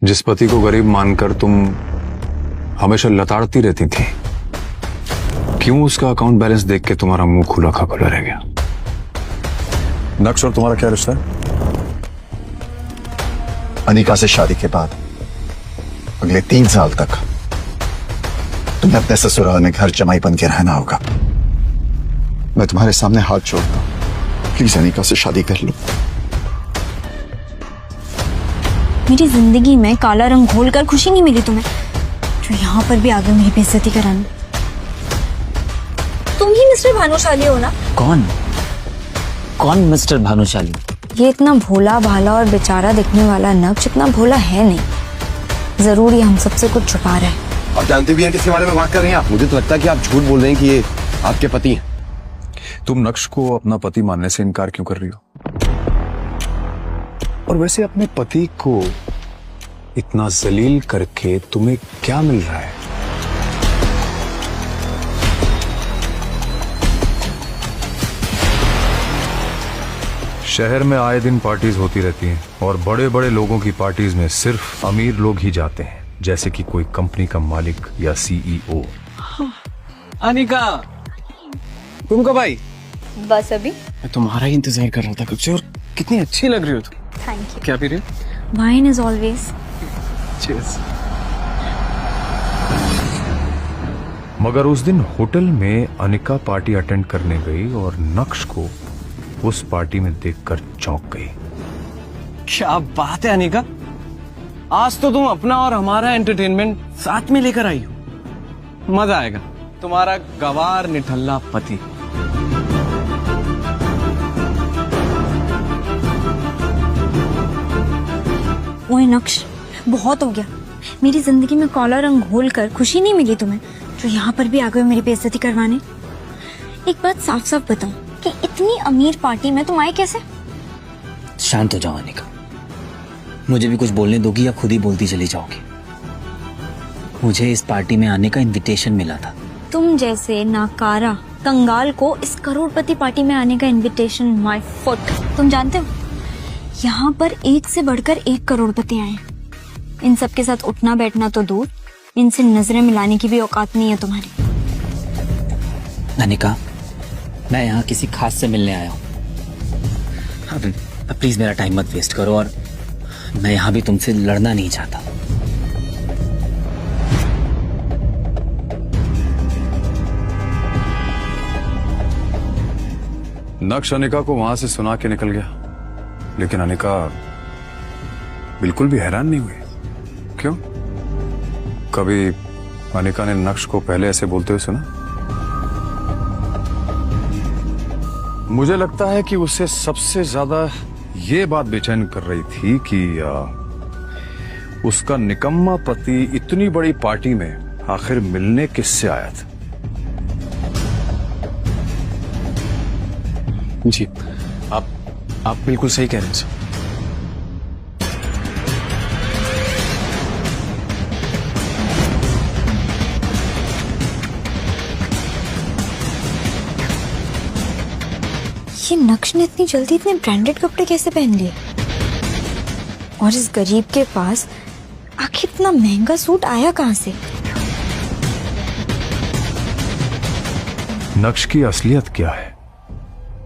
जिस पति को गरीब मानकर तुम हमेशा लताड़ती रहती थी, क्यों उसका अकाउंट बैलेंस देख के तुम्हारा मुंह खुला का खुला रह गया? नक्श और तुम्हारा क्या रिश्ता है? अनिका से शादी के बाद अगले 3 साल तक तुम्हें अपने ससुराल में घर जमाई बन के रहना होगा। मैं तुम्हारे सामने हाथ जोड़ता हूं, प्लीज अनिका से शादी कर लो। मेरी जिंदगी में काला रंग घोलकर खुशी नहीं मिली तुम्हें, जो यहाँ पर भी आगे मेरी बेइज्जती कराने। तुम ही मिस्टर भानुशाली हो ना? कौन मिस्टर भानुशाली? ये इतना भोला भाला और बेचारा दिखने वाला नक्श इतना भोला है नहीं। जरूरी हम सबसे कुछ छुपा रहा है। आप जानते भी हैं किसके बारे में बात कर रही हैं आप? मुझे तो लगता है कि आप झूठ बोल रहे हैं कि ये आपके पति हैं। तुम नक्श को अपना पति मानने से इनकार क्यों कर रही हो? और वैसे अपने पति को इतना जलील करके तुम्हें क्या मिल रहा है? शहर में आए दिन पार्टीज होती रहती हैं और बड़े बड़े लोगों की पार्टीज में सिर्फ अमीर लोग ही जाते हैं, जैसे कि कोई कंपनी का मालिक या सीईओ। अनिका, तुम कब आई? बस अभी। मैं तुम्हारा ही इंतजार कर रहा था कब से। और कितनी अच्छी लग रही हो तुम। Thank you. क्या पी रही हो? Wine is always. चीयर्स। मगर उस दिन होटल में अनिका पार्टी अटेंड करने गई और नक्श को उस पार्टी में देखकर चौंक गई। क्या बात है अनिका, आज तो तुम अपना और हमारा एंटरटेनमेंट साथ में लेकर आई हो। मजा आएगा। तुम्हारा गवार निठल्ला पति। ओए नक्श, बहुत हो गया। मेरी जिंदगी में काला रंग घोलकर खुशी नहीं मिली तुम्हें, जो यहाँ पर भी आ गए मेरी बेइज्जती करवाने। एक बात साफ साफ बताओ कि इतनी अमीर पार्टी में तुम आए कैसे? शांत हो जाओ अनिका, मुझे भी कुछ बोलने दोगी या खुद ही बोलती चली जाओगी? मुझे इस पार्टी में आने का इनविटेशन मिला था। तुम जैसे नाकारा कंगाल को इस करोड़पति पार्टी में आने का इनविटेशन माय फुट। तुम जानते हो, यहाँ पर एक से बढ़कर एक करोड़पति आए। इन सब के साथ उठना बैठना तो दूर, इनसे नजरें मिलाने की भी औकात नहीं है तुम्हारी। अनिका, मैं यहाँ किसी खास से मिलने आया हूँ। अब प्लीज मेरा टाइम मत वेस्ट करो, और मैं यहाँ भी तुमसे लड़ना नहीं चाहता। नक्श अनिका को वहां से सुना के निकल गया, लेकिन अनिका बिल्कुल भी हैरान नहीं हुई। क्यों? कभी अनिका ने नक्श को पहले ऐसे बोलते हुए सुना? मुझे लगता है कि उसे सबसे ज्यादा ये बात बेचैन कर रही थी कि उसका निकम्मा पति इतनी बड़ी पार्टी में आखिर मिलने किससे आया था। जी, आप बिल्कुल सही कह रहे हैं सर। ये नक्श ने इतनी जल्दी इतने ब्रांडेड कपड़े कैसे पहन लिए? और इस गरीब के पास आखिर इतना महंगा सूट आया कहाँ से? नक्श की असलियत क्या है?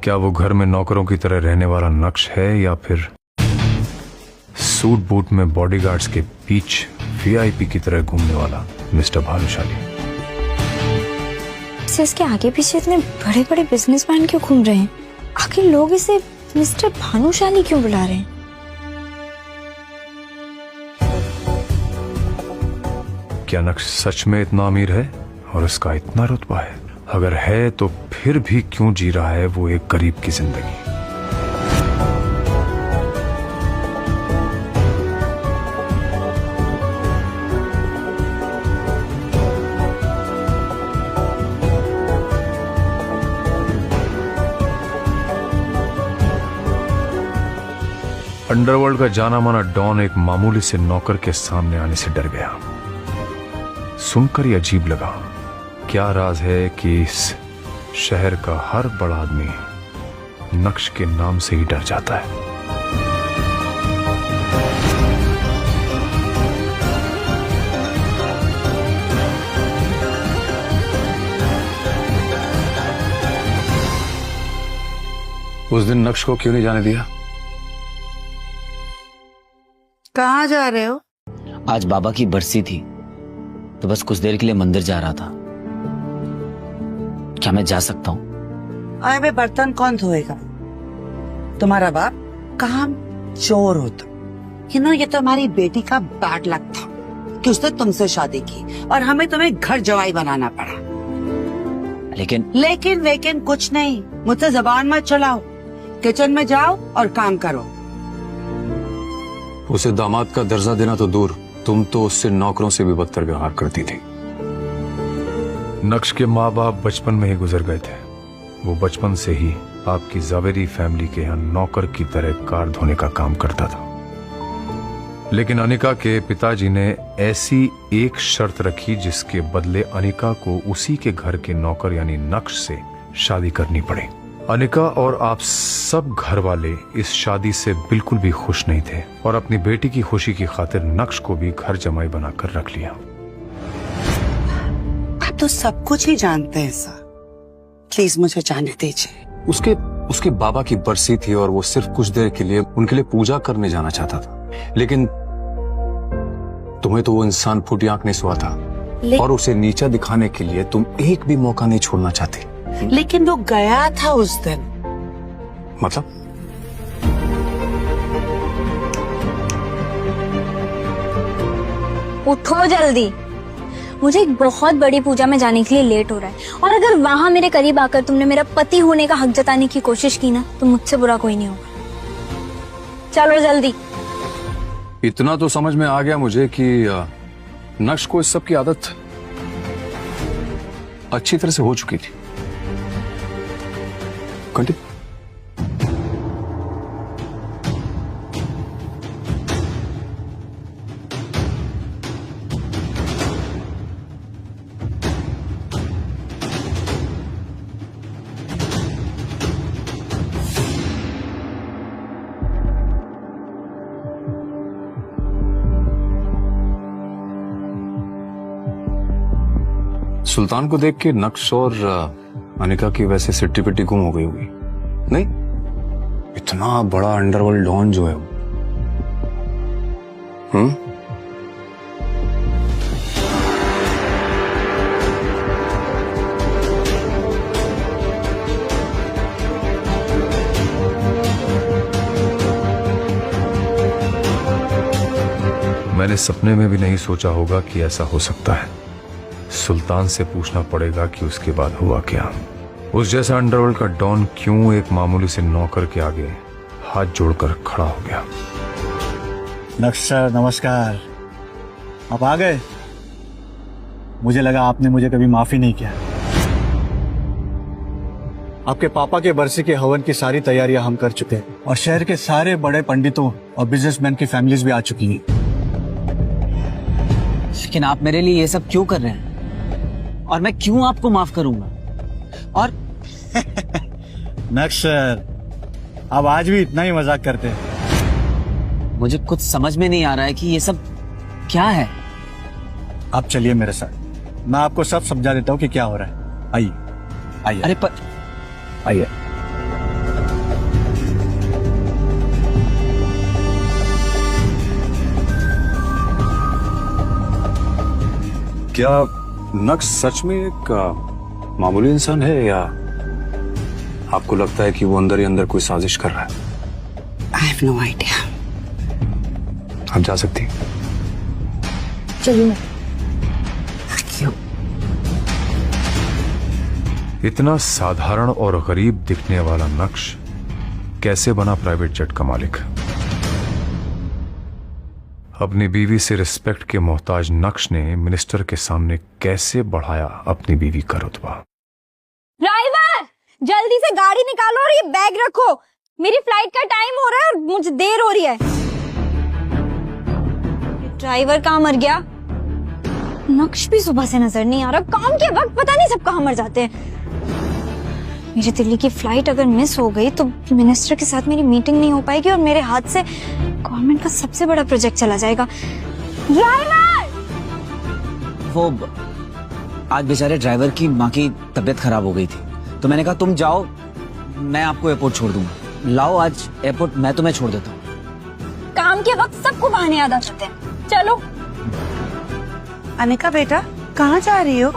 क्या वो घर में नौकरों की तरह रहने वाला नक्श है, या फिर सूट बूट में बॉडीगार्ड्स के बीच वीआईपी की तरह घूमने वाला मिस्टर भानुशाली? इसके आगे पीछे इतने बड़े बड़े बिजनेसमैन क्यों घूम रहे हैं? आखिर लोग इसे मिस्टर भानुशाली क्यों बुला रहे हैं? क्या नक्श सच में इतना अमीर है और उसका इतना रुतबा है? अगर है तो फिर भी क्यों जी रहा है वो एक गरीब की जिंदगी? अंडरवर्ल्ड का जाना माना डॉन एक मामूली से नौकर के सामने आने से डर गया। सुनकर ही अजीब लगा। क्या राज है कि इस शहर का हर बड़ा आदमी नक्श के नाम से ही डर जाता है? उस दिन नक्श को क्यों नहीं जाने दिया? कहाँ जा रहे हो? आज बाबा की बरसी थी तो बस कुछ देर के लिए मंदिर जा रहा था। क्या मैं जा सकता हूँ? अरे बर्तन कौन धोएगा? तुम्हारा बाप काम चोर होता। ये तो हमारी बेटी का बैड लक था कि उसने तुमसे शादी की और हमें तुम्हें घर जवाई बनाना पड़ा। लेकिन लेकिन कुछ नहीं, मुझसे जबान मत चलाओ। किचन में जाओ और काम करो। उसे दामाद का दर्जा देना तो दूर, तुम तो उससे नौकरों से भी बदतर व्यवहार करती थी। नक्श के माँ बाप बचपन में ही गुजर गए थे। वो बचपन से ही आपकी जावेरी फैमिली के यहाँ नौकर की तरह कार धोने का काम करता था। लेकिन अनिका के पिताजी ने ऐसी एक शर्त रखी जिसके बदले अनिका को उसी के घर के नौकर यानी नक्श से शादी करनी पड़ी। अनिका और आप सब घर वाले इस शादी से बिल्कुल भी खुश नहीं थे और अपनी बेटी की खुशी की खातिर नक्श को भी घर जमाई बनाकर रख लिया। आप तो सब कुछ ही जानते हैं सर, प्लीज मुझे जाने दीजिए। उसके बाबा की बरसी थी और वो सिर्फ कुछ देर के लिए उनके लिए पूजा करने जाना चाहता था, लेकिन तुम्हें तो वो इंसान फूटी आंख नहीं सुहा था और उसे नीचा दिखाने के लिए तुम एक भी मौका नहीं छोड़ना चाहते। लेकिन वो गया था उस दिन। मतलब? उठो जल्दी, मुझे एक बहुत बड़ी पूजा में जाने के लिए लेट हो रहा है और अगर वहां मेरे करीब आकर तुमने मेरा पति होने का हक जताने की कोशिश की ना तो मुझसे बुरा कोई नहीं होगा। चलो जल्दी। इतना तो समझ में आ गया मुझे कि नक्श को इस सब की आदत अच्छी तरह से हो चुकी थी। कंटिन्यू। सुल्तान को देख के नक्श और अनिका की वैसे सिट्टी पिट्टी गुम हो गई होगी। नहीं, इतना बड़ा अंडरवर्ल्ड डॉन जो है वो। मैंने सपने में भी नहीं सोचा होगा कि ऐसा हो सकता है। सुल्तान से पूछना पड़ेगा कि उसके बाद हुआ क्या। उस जैसा अंडरवर्ल्ड का डॉन क्यों एक मामूली से नौकर के आगे हाथ जोड़कर खड़ा हो गया। नक्श सर नमस्कार, आप आ गए। मुझे लगा आपने मुझे कभी माफी नहीं किया। आपके पापा के बरसी के हवन की सारी तैयारियां हम कर चुके हैं और शहर के सारे बड़े पंडितों और बिजनेसमैन की फैमिलीज भी आ चुकी हैं। लेकिन आप मेरे लिए ये सब क्यों कर रहे हैं और मैं क्यों आपको माफ करूंगा? और नक्श सर, आप आज भी इतना ही मजाक करते हैं। मुझे कुछ समझ में नहीं आ रहा है कि ये सब क्या है। आप चलिए मेरे साथ, मैं आपको सब समझा देता हूँ कि क्या हो रहा है। आइए आइए। अरे आइए। क्या नक्श सच में एक मामूली इंसान है या आपको लगता है कि वो अंदर ही अंदर कोई साजिश कर रहा है? I have no idea. आप जा सकती हैं। चलिए। क्यों? इतना साधारण और गरीब दिखने वाला नक्श कैसे बना प्राइवेट जेट का मालिक? अपनी बीवी से रिस्पेक्ट के मोहताज नक्श ने मिनिस्टर के सामने कैसे बढ़ाया अपनी बीवी का रुतबा? ड्राइवर, जल्दी से गाड़ी निकालो और ये बैग रखो। मेरी फ्लाइट का टाइम हो रहा है और मुझे देर हो रही है। ड्राइवर कहाँ मर गया? नक्श भी सुबह से नजर नहीं आ रहा। काम के वक्त पता नहीं सब कहाँ मर जाते हैं। मेरी दिल्ली की फ्लाइट अगर मिस हो गई तो मिनिस्टर के साथ मेरी मीटिंग नहीं हो पाएगी और मेरे हाथ से गवर्नमेंट का सबसे बड़ा प्रोजेक्ट चला जाएगा। ड्राइवर! वो आज बेचारे ड्राइवर की माँ की तबीयत खराब हो गई थी तो मैंने कहा तुम जाओ, मैं आपको एयरपोर्ट छोड़ दूंगा। लाओ आज एयरपोर्ट मैं तुम्हें छोड़ देता हूँ। काम के वक्त सबको बहाने याद आ जाते हैं। चलो। अनिका बेटा कहाँ जा रही हो?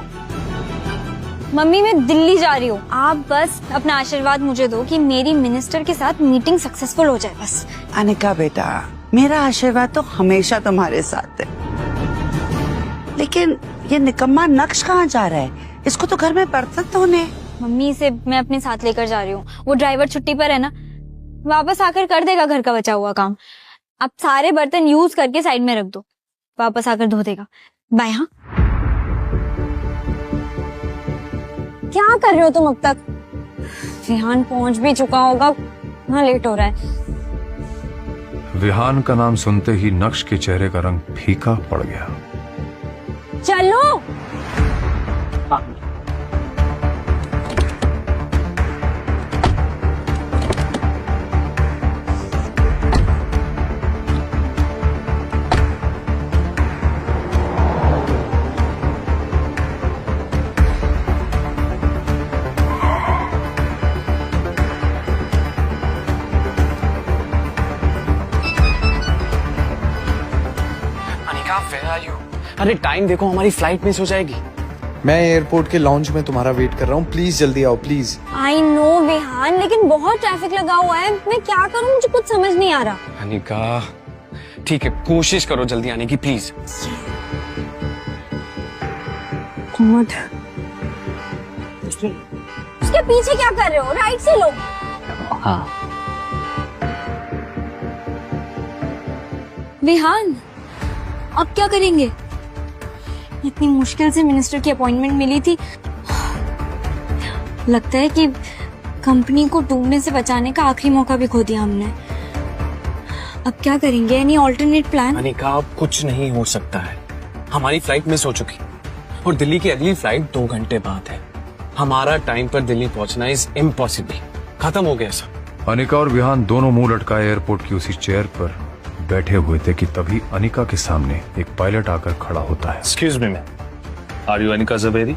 मम्मी मैं दिल्ली जा रही हूँ। आप बस अपना आशीर्वाद मुझे दो कि मेरी मिनिस्टर के साथ मीटिंग सक्सेसफुल हो जाए बस। अनिका बेटा मेरा आशीर्वाद तो हमेशा तुम्हारे साथ है, लेकिन ये निकम्मा नक्श कहाँ जा रहा है? इसको तो घर में बर्तन धोने। मम्मी इसे मैं अपने साथ लेकर जा रही हूँ। वो ड्राइवर छुट्टी पर है ना, वापस आकर कर देगा घर का बचा हुआ काम। अब सारे बर्तन यूज करके साइड में रख दो, वापस आकर धो देगा। बाय। हाँ क्या कर रहे हो तुम अब तक? विहान पहुंच भी चुका होगा, इतना लेट हो रहा है। विहान का नाम सुनते ही नक्श के चेहरे का रंग फीका पड़ गया। चलो। Anika where are you? अरे टाइम देखो, हमारी फ्लाइट मिस हो जाएगी। मैं एयरपोर्ट के लॉन्च में तुम्हारा वेट कर रहा हूँ, प्लीज जल्दी आओ प्लीज। आई नो विहान, लेकिन बहुत ट्रैफिक लगा हुआ है। मैं क्या करूं, मुझे कुछ समझ नहीं आ रहा। अनिका ठीक है, कोशिश करो जल्दी आने की प्लीज। उसके पीछे क्या कर रहे हो? राइट से लो। हाँ विहान अब क्या करेंगे? इतनी मुश्किल से मिनिस्टर की अपॉइंटमेंट मिली थी। लगता है कि कंपनी को डूबने से बचाने का आखिरी मौका भी खो दिया हमने। अब क्या करेंगे? Any alternate plan? अनिका अब कुछ नहीं हो सकता है, हमारी फ्लाइट मिस हो चुकी और दिल्ली की अगली फ्लाइट 2 घंटे बाद है। हमारा टाइम पर दिल्ली पहुंचना इज इम्पॉसिबल। खत्म हो गया सब। अनिका और विहान दोनों मुंह लटकाए एयरपोर्ट की उसी चेयर पर बैठे हुए थे कि तभी अनिका के सामने एक पायलट आकर खड़ा होता है। Excuse me, ma'am. Are you Anika Zaveri?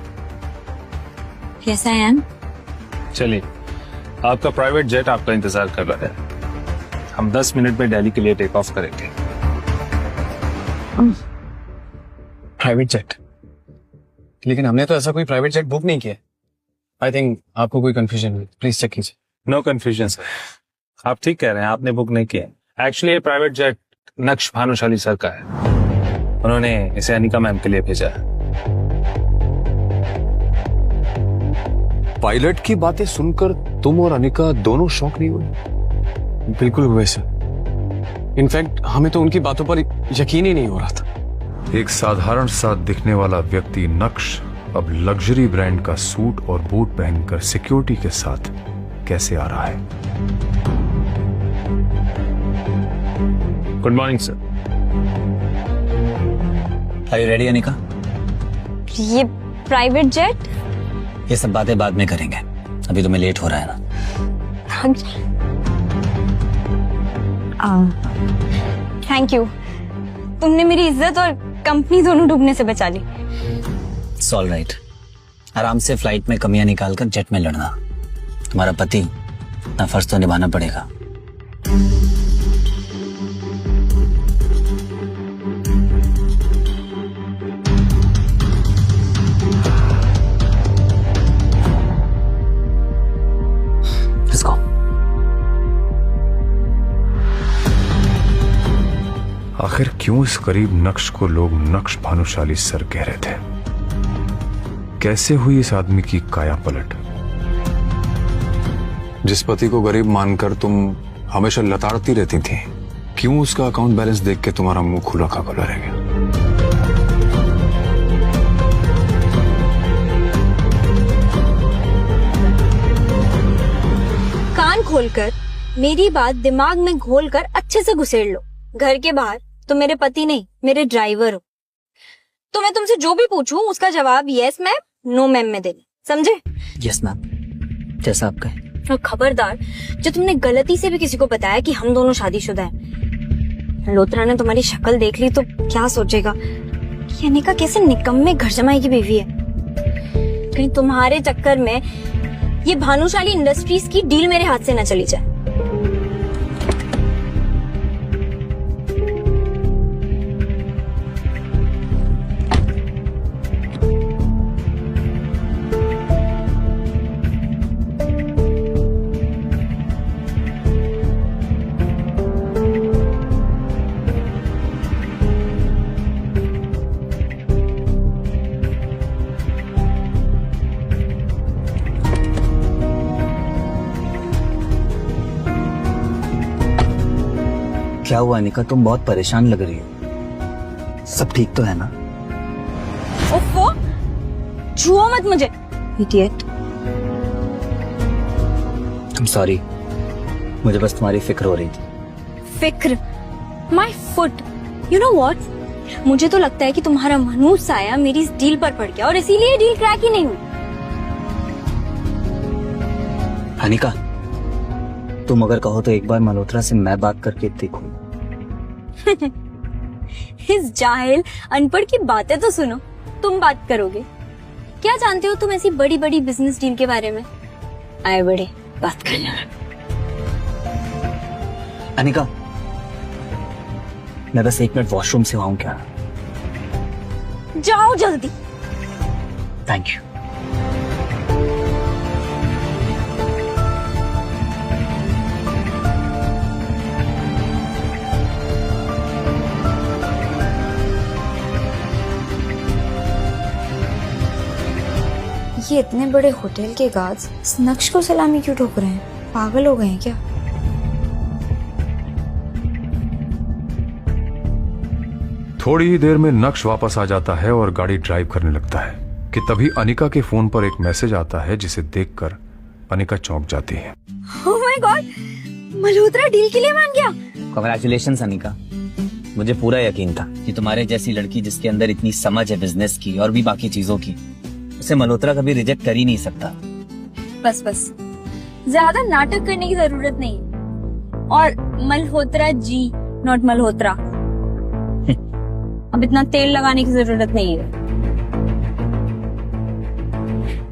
Yes, I am. चलिए, आपका प्राइवेट जेट आपका इंतजार कर रहा है। हम 10 मिनट में दिल्ली के लिए टेक ऑफ करेंगे। Private jet? लेकिन हमने तो ऐसा कोई प्राइवेट जेट बुक नहीं किया। आई थिंक आपको कोई कंफ्यूजन हुई, प्लीज चेक कीजिए। नो कंफ्यूजन सर, आप ठीक कह रहे हैं, आपने बुक नहीं किया। एक्चुअली ये प्राइवेट जेट नक्श भानुशाली सर का है, उन्होंने इसे अनिका मैम के लिए भेजा है। पायलट की बातें सुनकर तुम और अनिका दोनों शॉक नहीं हुए? बिल्कुल हुए सर। इनफैक्ट हमें तो उनकी बातों पर यकीन ही नहीं हो रहा था। एक साधारण सा दिखने वाला व्यक्ति नक्श अब लग्जरी ब्रांड का सूट और बूट पहनकर सिक्योरिटी के साथ कैसे आ रहा है? Good morning sir. Are you ready Anika? ये प्राइवेट जेट? ये सब बातें बाद में करेंगे, अभी तुम्हें लेट हो रहा है ना। थैंक यू, तुमने मेरी इज्जत और कंपनी दोनों डूबने से बचा ली। इट्स ऑल राइट, आराम से फ्लाइट में कमियां निकालकर जेट में लड़ना। तुम्हारा पति अपना फर्ज तो निभाना पड़ेगा। आखिर क्यों इस गरीब नक्श को लोग नक्श भानुशाली सर कह रहे थे? कैसे हुई इस आदमी की काया पलट? जिस पति को गरीब मानकर तुम हमेशा लताड़ती रहती थी, क्यों उसका अकाउंट बैलेंस देख के तुम्हारा मुंह खुला का खुला रह गया? कान खोलकर मेरी बात दिमाग में घोलकर अच्छे से घुसेड़ लो। घर के बाहर तो मेरे पति नहीं, मेरे ड्राइवर हो। तो मैं तुमसे जो भी पूछूं उसका जवाब यस मैम, नो मैम में देना, समझे? यस मैम, जैसा आप कहें। और खबरदार, जो तुमने गलती से भी किसी को बताया कि हम दोनों शादीशुदा हैं, लोत्रा ने तुम्हारी शक्ल देख ली तो क्या सोचेगा कि अनिका कैसे निकम्मे घर जमाई की बीवी है। कहीं तुम्हारे चक्कर में ये भानुशाली इंडस्ट्रीज की डील मेरे हाथ से न चली जाए। क्या हुआ अनिका, तुम बहुत परेशान लग रही हो। सब ठीक तो है ना? ओफो, छुओ मत मुझे, इडियट। I'm सॉरी, मुझे बस तुम्हारी फिक्र हो रही थी। फिक्र? My foot. You know what, मुझे तो लगता है कि तुम्हारा मनूस साया मेरी इस डील पर पड़ गया और इसीलिए डील क्रैक ही नहीं हुई। अनिका, तुम अगर कहो तो एक बार मल्होत्रा से मैं बात करके देखूं। इस जाहिल अनपढ़ की बातें तो सुनो, तुम बात करोगे? क्या जानते हो तुम ऐसी बड़ी बड़ी बिजनेस डील के बारे में? आए बड़े, बात करना। अनिका, मैं बस 1 मिनट वॉशरूम से आऊं क्या? जाओ जल्दी। Thank you. ये इतने बड़े होटल के गार्ड्स इस नक्श को सलामी क्यों ठोक रहे हैं? पागल हो गए हैं क्या? थोड़ी ही देर में नक्श वापस आ जाता है और गाड़ी ड्राइव करने लगता है कि तभी अनिका के फोन पर एक मैसेज आता है जिसे देखकर अनिका चौंक जाती है। Oh my God, Malhotra deal के लिए मान गया। कांग्रेचुलेशंस अनिका, मुझे पूरा यकीन था कि तुम्हारे जैसी लड़की जिसके अंदर इतनी समझ है बिजनेस की और भी बाकी चीजों की, उसे मल्होत्रा कभी रिजेक्ट कर ही नहीं सकता। बस बस, ज्यादा नाटक करने की जरूरत नहीं। और मल्होत्रा जी, नॉट मल्होत्रा। अब इतना तेल लगाने की जरूरत नहीं है।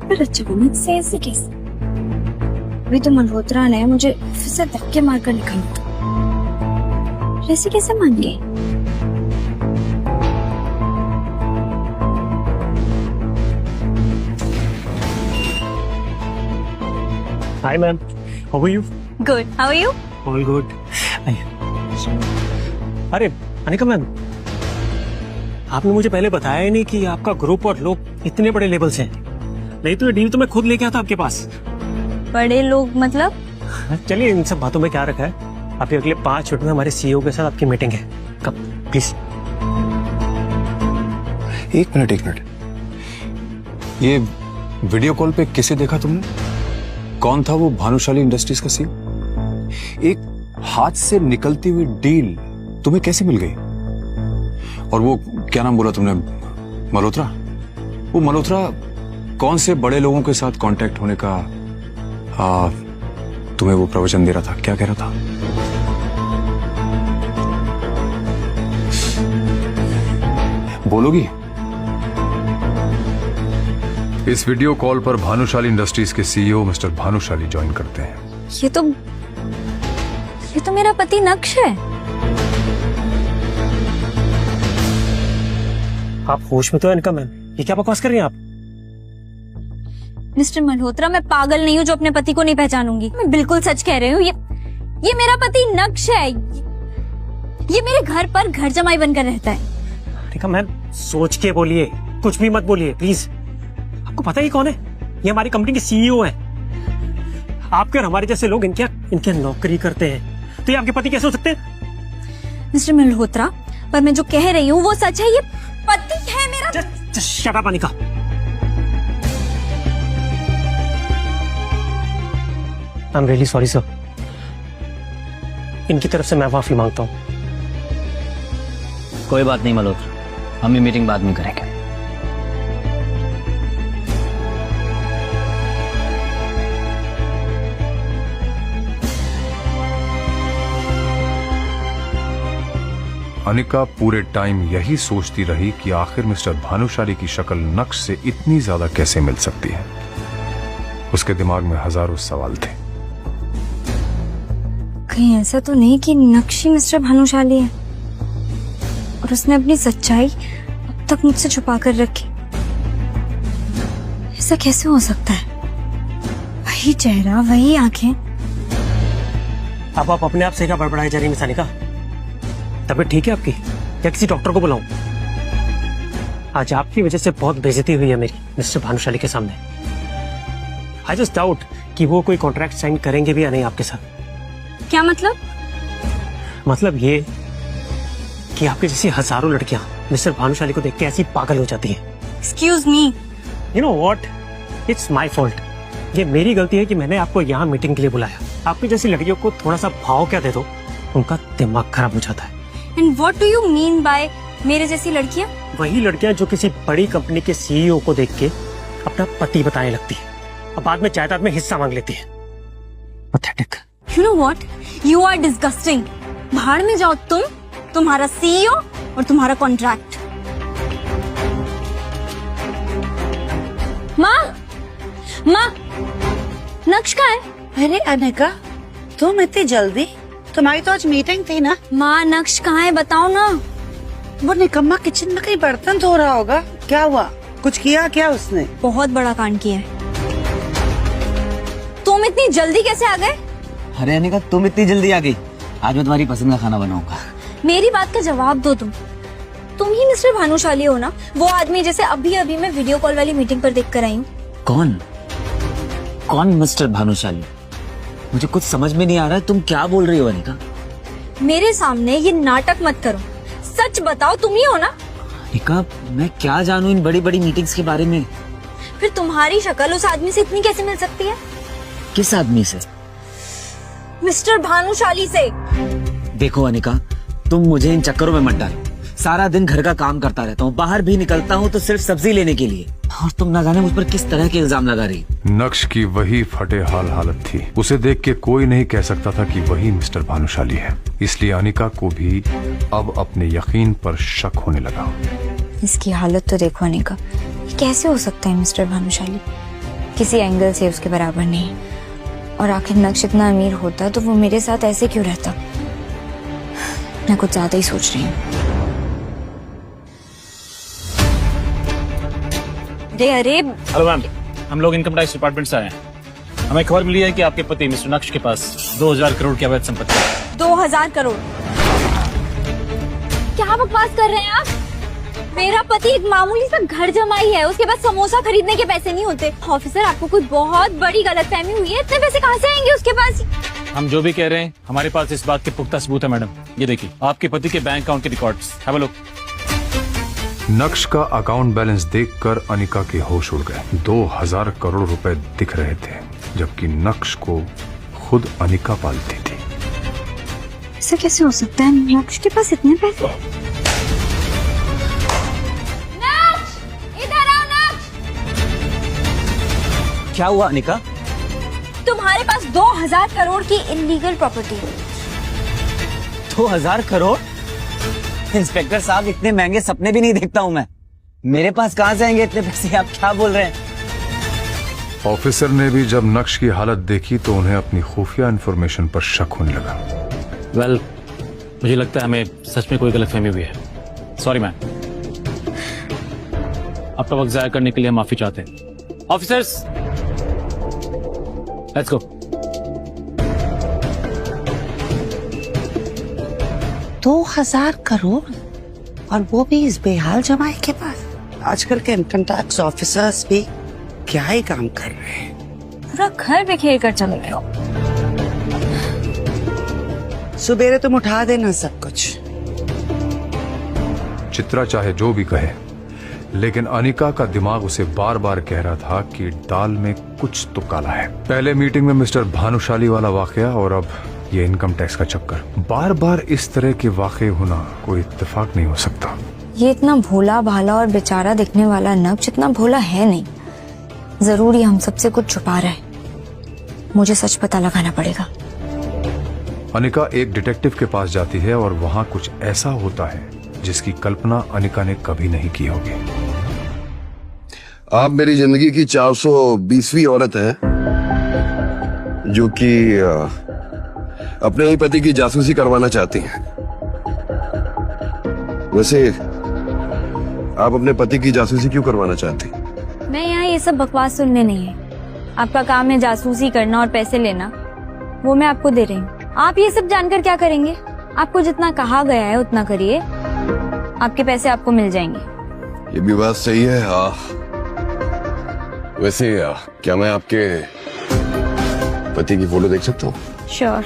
पर अचानक से ऐसे कैसे? अभी तो मल्होत्रा ने मुझे फिर से धक्के मारकर निकाला, ऐसे कैसे मान गए? Hi ma'am, how are you? Good, how are you? All good. अरे अनिका मैम, आपने मुझे पहले बताया ही नहीं कि आपका ग्रुप और लोग इतने बड़े लेवल से हैं। नहीं तो ये डील तो मैं खुद लेके आता आपके पास। बड़े लोग मतलब? चलिए इन सब बातों में क्या रखा है। अभी अगले 5 मिनट में हमारे सीईओ के साथ आपकी मीटिंग है। कब प्लीज? एक मिनट, ये वीडियो कॉल पे किसे देखा तुमने? कौन था वो भानुशाली इंडस्ट्रीज का सीईओ? एक हाथ से निकलती हुई डील तुम्हें कैसे मिल गई? और वो क्या नाम बोला तुमने, मल्होत्रा? वो मल्होत्रा कौन से बड़े लोगों के साथ कांटेक्ट होने का तुम्हें वो प्रवचन दे रहा था? क्या कह रहा था? बोलोगी? इस वीडियो कॉल पर भानुशाली इंडस्ट्रीज के सीईओ मिस्टर भानुशाली ज्वाइन करते हैं। ये तो मेरा पति नक्श है। आप होश में तो है इनका मैम? ये क्या बकवास कर रही हैं आप? मिस्टर मल्होत्रा, मैं पागल नहीं हूँ जो अपने पति को नहीं पहचानूंगी। मैं बिल्कुल सच कह रही हूँ। ये मेरा पति नक्श है। ये मेरे घर पर घर जमाई बनकर रहता है। ठीक है मैम, सोच के बोलिए, कुछ भी मत बोलिए प्लीज। आपको पता ही कौन है? ये हमारी कंपनी के सीईओ है। आपके और हमारे जैसे लोग इनके नौकरी करते हैं, तो ये आपके पति कैसे हो सकते हैं? मिस्टर मल्होत्रा, पर मैं जो कह रही हूँ वो सच है। ये पति है मेरा। Just shut up, Anika. I'm really sorry sir। इनकी तरफ से मैं माफी मांगता हूँ। कोई बात नहीं मल्होत्रा, हम ये मीटिंग बाद में करेंगे। अनिका पूरे टाइम यही सोचती रही कि आखिर मिस्टर भानुशाली की शक्ल नक्श से इतनी ज्यादा कैसे मिल सकती है। उसके दिमाग में हजारों सवाल थे। कहीं ऐसा तो नहीं कि नक्श ही मिस्टर भानुशाली है और उसने अपनी सच्चाई अब तक मुझसे छुपा कर रखी? ऐसा कैसे हो सकता है? वही चेहरा, वही आंखें। अब आप अपने आप से क्या बड़बड़ाई जा रही मिस अनिका? तबीयत ठीक है आपकी या किसी डॉक्टर को बुलाऊं? आज आपकी वजह से बहुत बेइज्जती हुई है मेरी मिस्टर भानुशाली के सामने। आई जस्ट डाउट कि वो कोई कॉन्ट्रैक्ट साइन करेंगे भी या नहीं आपके साथ। क्या मतलब? मतलब ये कि आपकी जैसी हजारों लड़कियां मिस्टर भानुशाली को देख के ऐसी पागल हो जाती हैं। Excuse me, you know what, it's my fault. ये मेरी गलती है कि मैंने आपको यहाँ मीटिंग के लिए बुलाया। आपकी जैसी लड़कियों को थोड़ा सा भाव क्या दे दो, उनका दिमाग खराब हो जाता है। And what do you mean by मेरे जैसी लड़कियां? वही लड़कियां जो किसी बड़ी कंपनी के सीईओ को देख के अपना पति बताने लगती है और बाद में जायदाद में हिस्सा मांग लेती है। Pathetic. You know what, you are disgusting. भाड़ में जाओ तुम, तुम्हारा सीईओ और तुम्हारा कॉन्ट्रैक्ट। माँ, माँ, नक्श कहाँ है? अरे अनिका, तुम इतनी जल्दी? तुम्हारी तो आज मीटिंग थी ना। माँ, नक्श कहाँ है बताओ ना। वो निकम्मा किचन में कहीं बर्तन धो रहा होगा। क्या हुआ, कुछ किया क्या उसने? बहुत बड़ा कांड किया है। तुम इतनी जल्दी कैसे आ गए? अरे अनिका, तुम इतनी जल्दी आ गई? आज मैं तुम्हारी पसंद का खाना बनाऊंगा। मेरी बात का जवाब दो। तुम ही मिस्टर भानुशाली हो ना, वो आदमी जैसे अभी अभी मैं वीडियो कॉल वाली मीटिंग पर देख कर आई हूँ। कौन मिस्टर भानुशाली? मुझे कुछ समझ में नहीं आ रहा है, तुम क्या बोल रही हो अनिका? मेरे सामने ये नाटक मत करो, सच बताओ तुम ही हो ना? अनिका, मैं क्या जानूं इन बड़ी बड़ी मीटिंग्स के बारे में। फिर तुम्हारी शक्ल उस आदमी से इतनी कैसे मिल सकती है? किस आदमी से? मिस्टर भानुशाली से। देखो अनिका, तुम मुझे इन चक्करों में मत डालो। सारा दिन घर का काम करता रहता हूँ, बाहर भी निकलता हूँ तो सिर्फ सब्जी लेने के लिए, और तुम ना जाने मुझ पर किस तरह के इल्जाम लगा रही। नक्श की वही फटे हाल हालत थी। उसे देख के कोई नहीं कह सकता था कि वही मिस्टर भानुशाली है। इसलिए अनिका को भी अब अपने यकीन पर शक होने लगा। इसकी हालत तो देखो अनिका, ये कैसे हो सकता है मिस्टर भानुशाली? किसी एंगल से उसके बराबर नहीं। और आखिर नक्श इतना अमीर होता तो वो मेरे साथ ऐसे क्यों रहता? मैं कुछ ज्यादा ही सोच रही हूँ। अरे हेलो मैम, हम लोग इनकम टैक्स डिपार्टमेंट से आए हैं। हमें खबर मिली है कि आपके पति मिस्टर नक्श के पास 2000 करोड़ की अवैध संपत्ति है। 2000 करोड़? क्या बकवास कर रहे हैं आप? मेरा पति एक मामूली सा घर जमाई है, उसके पास समोसा खरीदने के पैसे नहीं होते। ऑफिसर, आपको कोई बहुत बड़ी गलतफहमी हुई है। इतने पैसे कहाँ से आएंगे उसके पास? हम जो भी कह रहे हैं, हमारे पास इस बात के पुख्ता सबूत है मैडम। ये देखिए, आपके पति के बैंक अकाउंट के रिकॉर्ड्स। Have a look. नक्श का अकाउंट बैलेंस देखकर अनिका के होश उड़ गए। 2000 करोड़ रुपए दिख रहे थे, जबकि नक्श को खुद अनिका पालती थी। ऐसा कैसे हो सकता है? नक्श के पास इतने पैसे? नक्श, इधर आओ नक्श। क्या हुआ अनिका? तुम्हारे पास 2000 करोड़ की इलीगल प्रॉपर्टी है। 2000 करोड़? इंस्पेक्टर साहब, इतने महंगे सपने भी नहीं देखता हूँ मैं। मेरे पास कहाँ से आएंगे इतने पैसे? आप क्या बोल रहे हैं? ऑफिसर ने भी जब नक्श की हालत देखी तो उन्हें अपनी खुफिया इंफॉर्मेशन पर शक होने लगा। वेल, मुझे लगता है हमें सच में कोई गलतफहमी हुई है। Sorry ma'am. आपका वक्त जाया करने के लिए माफी चाहते हैं। Officers, let's go. 2000 करोड़, और वो भी इस बेहाल जमाई के पास? आजकल के इनकम टैक्स ऑफिसर्स भी क्या ही काम कर रहे हैं। पूरा घर बिखेर कर चले गए। सुबेरे तुम उठा देना सब कुछ। चित्रा चाहे जो भी कहे, लेकिन अनिका का दिमाग उसे बार बार कह रहा था कि दाल में कुछ तो काला है। पहले मीटिंग में मिस्टर भानुशाली वाला वाकया और अब ये इनकम टैक्स का चक्कर। बार बार इस तरह के वाकये होना कोई इत्तेफाक नहीं हो सकता। ये इतना भोला भाला और बेचारा दिखने वाला नक्श इतना भोला है नहीं। जरूर ये हम सबसे कुछ छुपा रहा है। मुझे सच पता लगाना पड़ेगा। अनिका एक डिटेक्टिव के पास जाती है और वहाँ कुछ ऐसा होता है जिसकी कल्पना अनिका ने कभी नहीं की होगी। आप मेरी जिंदगी की 420वीं औरत है जो कि अपने ही पति की जासूसी करवाना चाहती हैं। वैसे आप अपने पति की जासूसी क्यों करवाना चाहती? मैं यहाँ ये सब बकवास सुनने नहीं है। आपका काम है जासूसी करना और पैसे लेना, वो मैं आपको दे रही हूँ। आप ये सब जानकर क्या करेंगे? आपको जितना कहा गया है उतना करिए, आपके पैसे आपको मिल जाएंगे। ये भी बात सही है। वैसे क्या मैं आपके पति की फोटो देख सकता हूँ? श्योर।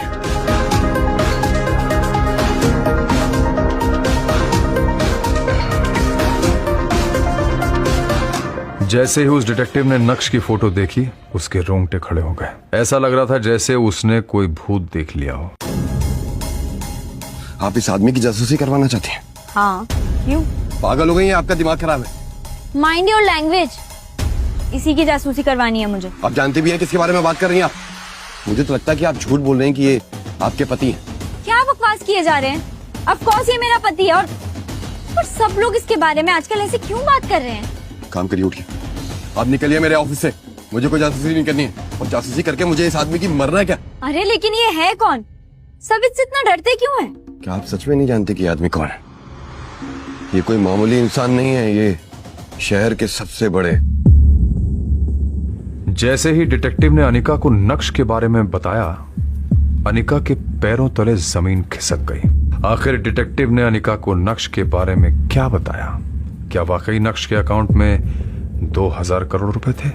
जैसे ही उस डिटेक्टिव ने नक्श की फोटो देखी उसके रोंगटे खड़े हो गए। ऐसा लग रहा था जैसे उसने कोई भूत देख लिया हो। आप इस आदमी की जासूसी करवाना चाहती हैं? हाँ, क्यों? पागल हो गई हैं? आपका दिमाग खराब है। Mind your language. इसी की जासूसी करवानी है मुझे। आप जानते भी हैं किसके बारे में बात कर रही हैं आप? मुझे तो लगता है कि आप झूठ बोल रहे हैं कि ये आपके पति हैं। क्या बकवास किए जा रहे हैं? ऑफ कोर्स ये मेरा पति है और सब लोग इसके बारे में आजकल ऐसे क्यों बात कर रहे हैं? काम करिए, उठिए। आप निकलिए मेरे ऑफिस से। मुझे कोई जासूसी नहीं करनी है, और जासूसी करके मुझे इस आदमी की मरना है क्या? अरे लेकिन ये है कौन? सब इससे इतना डरते क्यों हैं? क्या आप सच में नहीं जानते कि ये आदमी कौन है? ये कोई मामूली इंसान नहीं है, ये शहर के सबसे बड़े। जैसे ही डिटेक्टिव ने अनिका को नक्श के बारे में बताया, अनिका के पैरों तले जमीन खिसक गई। आखिर डिटेक्टिव ने अनिका को नक्श के बारे में क्या बताया? क्या वाकई नक्श के अकाउंट में 2000 करोड़ रुपए थे?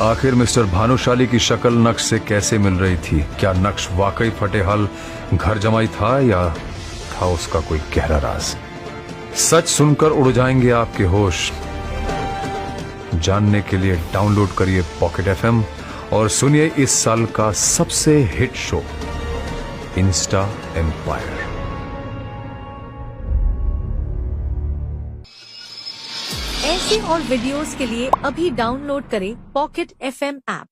आखिर मिस्टर भानुशाली की शक्ल नक्श से कैसे मिल रही थी? क्या नक्श वाकई फटेहाल घर जमाई था या था उसका कोई गहरा राज? सच सुनकर उड़ जाएंगे आपके होश। जानने के लिए डाउनलोड करिए पॉकेट FM और सुनिए इस साल का सबसे हिट शो इंस्टा एम्पायर। ऐसे और वीडियोस के लिए अभी डाउनलोड करें पॉकेट FM ऐप।